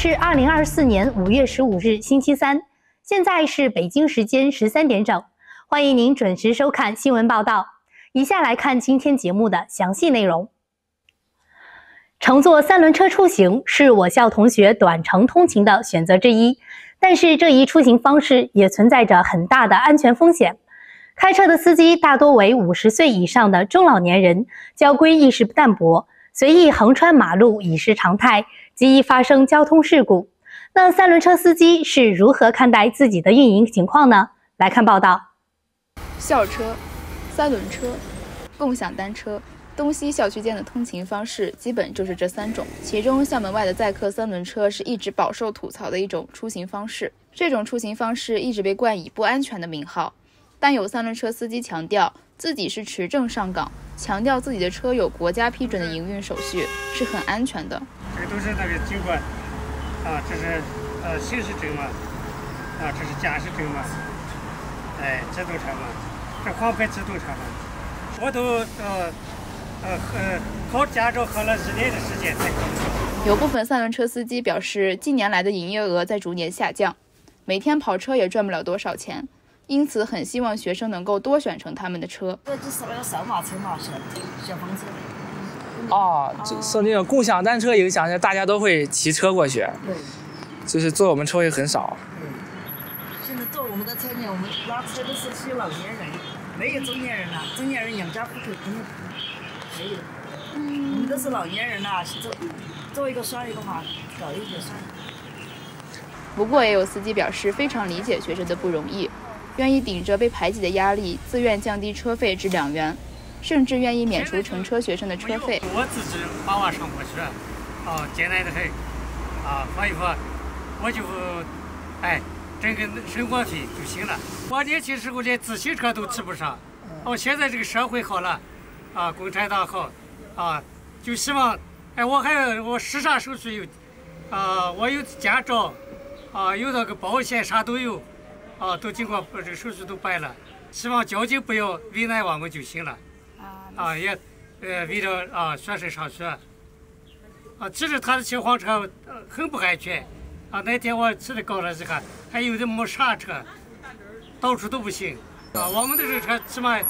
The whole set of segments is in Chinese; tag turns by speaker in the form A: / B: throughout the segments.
A: 是2024年5月15日星期三，现在是北京时间13点整，欢迎您准时收看新闻报道。以下来看今天节目的详细内容。乘坐三轮车出行是我校同学短程通勤的选择之一，但是这一出行方式也存在着很大的安全风险。开车的司机大多为50岁以上的中老年人，交规意识淡薄，随意横穿马路已是常态，极易发生交通事故。那三轮车司机是如何看待自己的运营情况呢？来看报道。
B: 校车、三轮车、共享单车，东西校区间的通勤方式基本就是这3种。其中校门外的载客三轮车是一直饱受吐槽的一种出行方式，这种出行方式一直被冠以不安全的名号。但有三轮车司机强调自己是持证上岗，强调自己的车有国家批准的营运手续，是很安全的。
C: 这都是那个警官啊，这是行驶证嘛，啊，这是驾驶证嘛，哎，制动车嘛，这黄牌制动车嘛，我都考驾照考了1年的时间才考。
B: 有部分三轮车司机表示，近年来的营业额在逐年下降，每天跑车也赚不了多少钱。因此，很希望学生能够多选乘他们的车。
D: 这就是那个扫码车嘛，小黄车。
E: 哦，就受那种共享单车影响下，大家都会骑车过去。
D: 对。
E: 就是坐我们车会很少。
D: 对。现在坐我们的车呢，我们拉车都是些老年人，没有中年人了。中年人养家糊口肯定没有。我们都是老年人了，做一个算一个嘛，搞一点算。
B: 不过，也有司机表示非常理解学生的不容易。愿意顶着被排挤的压力，自愿降低车费至2元，甚至愿意免除乘车学生的车费。
C: 我自己把娃上过去，艰难的很，发一发，我就，挣个生活费就行了。我年轻时候连自行车都骑不上，现在这个社会好了，共产党好，就希望，我时啥手续有，我有驾照，有那个保险啥都有。都经过这个手续都办了，希望交警不要为难我们就行了。也为了学生上学。其实他的小黄车很不安全。那天我骑的高了这个，还有的没刹车，到处都不行。我们的这车起码是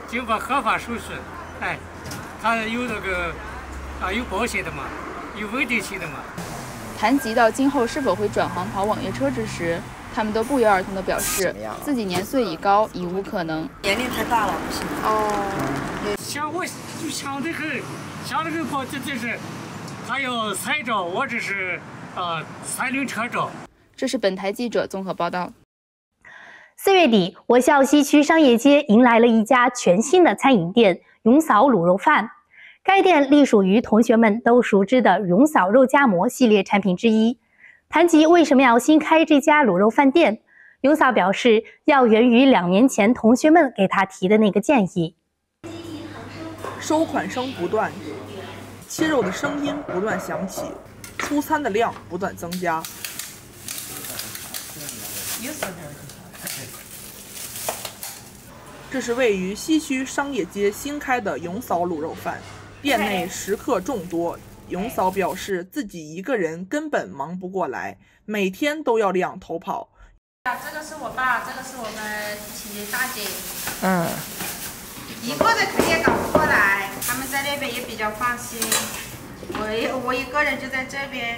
C: 经过合法手续。它有那个有保险的嘛，有稳定性的嘛。
B: 谈及到今后是否会转行跑网约车之时，他们都不约而同地表示，自己年岁已高，已无可能。
D: 年龄太大了，不行。
C: 我就想得很跑，这是还有牌照，我这是三轮车照。
B: 这是本台记者综合报道。
A: 4月底，我校西区商业街迎来了一家全新的餐饮店——永嫂卤肉饭。该店隶属于同学们都熟知的永嫂肉夹馍系列产品之一。谈及为什么要新开这家卤肉饭店，永嫂表示，要源于2年前同学们给他提的那个建议。
F: 收款声不断，切肉的声音不断响起，出餐的量不断增加。这是位于西区商业街新开的永嫂卤肉饭。店内食客众多，永嫂表示自己一个人根本忙不过来，每天都要2头跑。
G: 这个是我爸，这个是我们亲戚大姐。一个人肯定也搞不过来，他们在那边也比较放心。我一个人就在这边。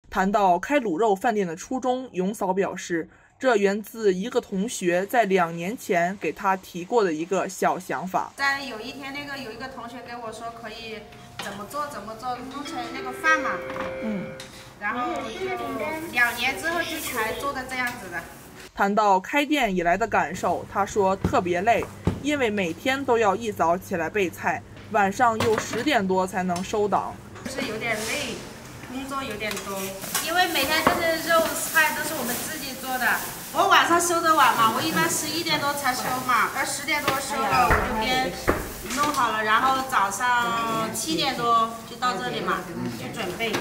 F: 谈到开卤肉饭店的初衷，永嫂表示，这源自一个同学在2年前给他提过的一个小想法。
G: 在有一天，有一个同学跟我说，可以怎么做，弄成那个饭嘛。然后就2年之后就才做的这样子的。
F: 谈到开店以来的感受，他说特别累，因为每天都要一早起来备菜，晚上又10点多才能收档。
G: 就是有点累，工作有点多，因为每天就是肉菜都是我们自己做的。我晚上收的晚嘛，我一般11点多才收嘛，到10点多收了，我就边弄好了，然后早上7点多就到这里嘛，就准备。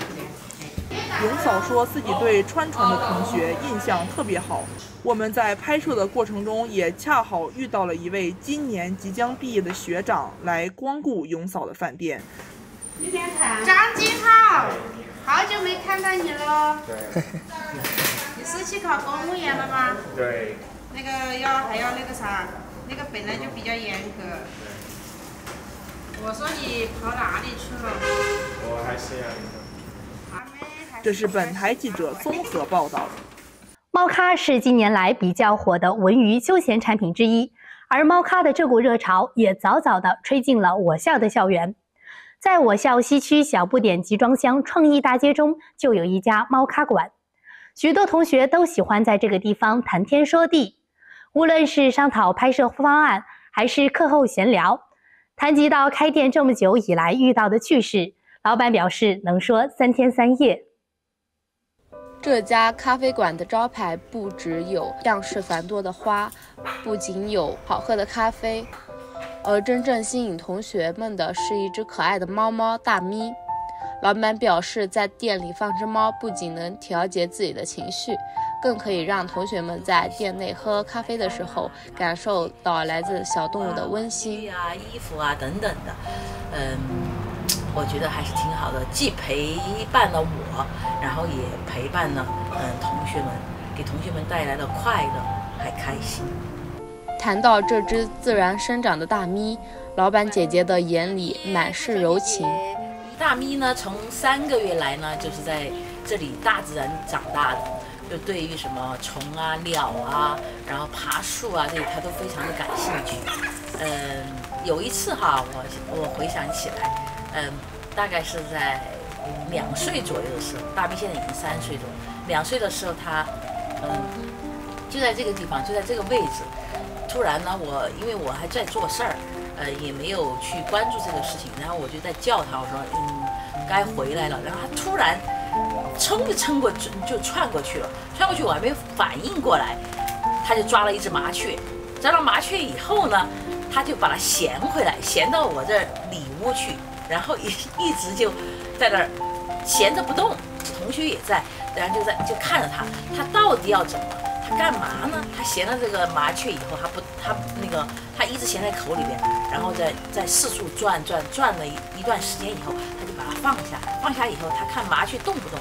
F: 永嫂说自己对川传的同学印象特别好，我们在拍摄的过程中也恰好遇到了一位今年即将毕业的学长来光顾永嫂的饭店。
G: 张金浩，好久没看到你了。对。你是去考公务员了吗？
H: 对。
G: 那个还要那个啥，那个本来就比较严格。我说你跑哪里去了？
H: 我还是
F: 这是本台记者综合报道。
A: 猫咖是近年来比较火的文娱休闲产品之一，而猫咖的这股热潮也早早地吹进了我校的校园。在我校西区小不点集装箱创意大街中，就有一家猫咖馆。许多同学都喜欢在这个地方谈天说地，无论是商讨拍摄方案，还是课后闲聊，谈及到开店这么久以来遇到的趣事，老板表示能说3天3夜。
B: 这家咖啡馆的招牌不只有样式繁多的花，不仅有好喝的咖啡，而真正吸引同学们的是一只可爱的猫猫大咪。老板表示，在店里放只猫不仅能调节自己的情绪，更可以让同学们在店内喝咖啡的时候感受到来自小动物的温馨。
I: 衣服啊等等的，我觉得还是挺好的，既陪伴了我，然后也陪伴了同学们，给同学们带来了快乐还开心。
B: 谈到这只自然生长的大咪，老板姐姐的眼里满是柔情。
I: 大咪呢，从3个月来呢，就是在这里大自然长大的，就对于什么虫啊、鸟啊，然后爬树啊，这他都非常的感兴趣。有一次哈，我回想起来，大概是在2岁左右的时候，大咪现在已经3岁多了。2岁的时候，他就在这个地方，就在这个位置。突然呢，因为我还在做事儿。也没有去关注这个事情，然后我就在叫他，我说该回来了。然后他突然撑过就窜过去了，窜过去我还没反应过来，他就抓了一只麻雀。抓到麻雀以后呢，他就把它衔回来，衔到我这里屋去，然后一直就在那儿闲着不动。同学也在，然后就看着他到底要怎么。他干嘛呢？他衔了这个麻雀以后，他一直衔在口里边，然后在四处转了一段时间以后，他就把它放下以后，他看麻雀动不动，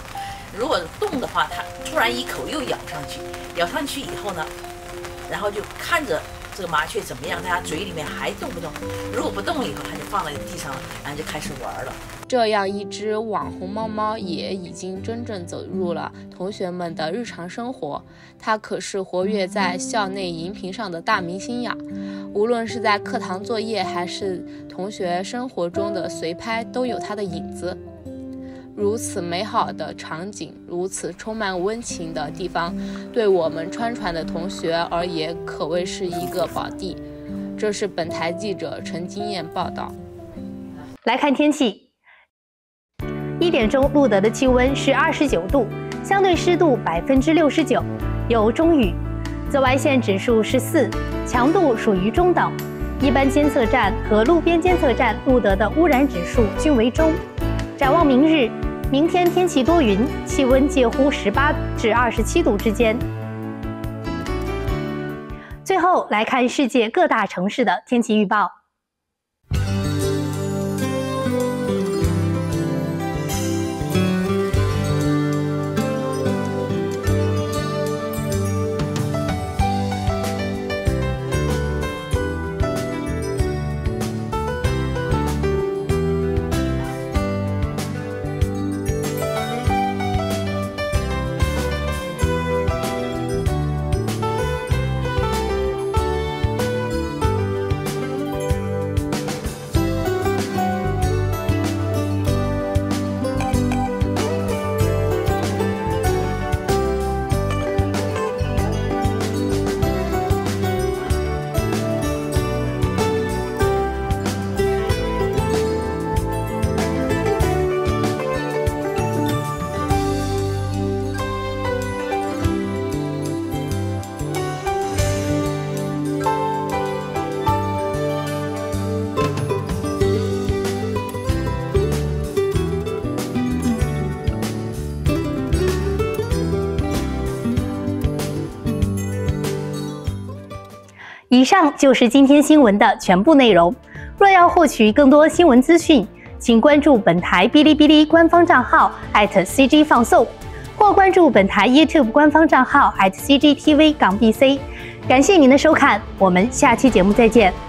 I: 如果动的话，他突然一口又咬上去以后呢，然后就看着这个麻雀怎么样，在他嘴里面还动不动，如果不动以后，他就放在地上，然后就开始玩了。
B: 这样一只网红猫猫也已经真正走入了同学们的日常生活，它可是活跃在校内荧屏上的大明星呀！无论是在课堂作业还是同学生活中的随拍，都有它的影子。如此美好的场景，如此充满温情的地方，对我们川传的同学而言可谓是一个宝地。这是本台记者陈金燕报道。
A: 来看天气，1点钟录得的气温是29度，相对湿度69%，有中雨，紫外线指数是4，强度属于中等。一般监测站和路边监测站录得的污染指数均为中。展望明日，明天天气多云，气温介乎18至27度之间。最后来看世界各大城市的天气预报。以上就是今天新闻的全部内容。若要获取更多新闻资讯，请关注本台哔哩哔哩官方账号@CG 放送，或关注本台 YouTube 官方账号@CGTV-BC。感谢您的收看，我们下期节目再见。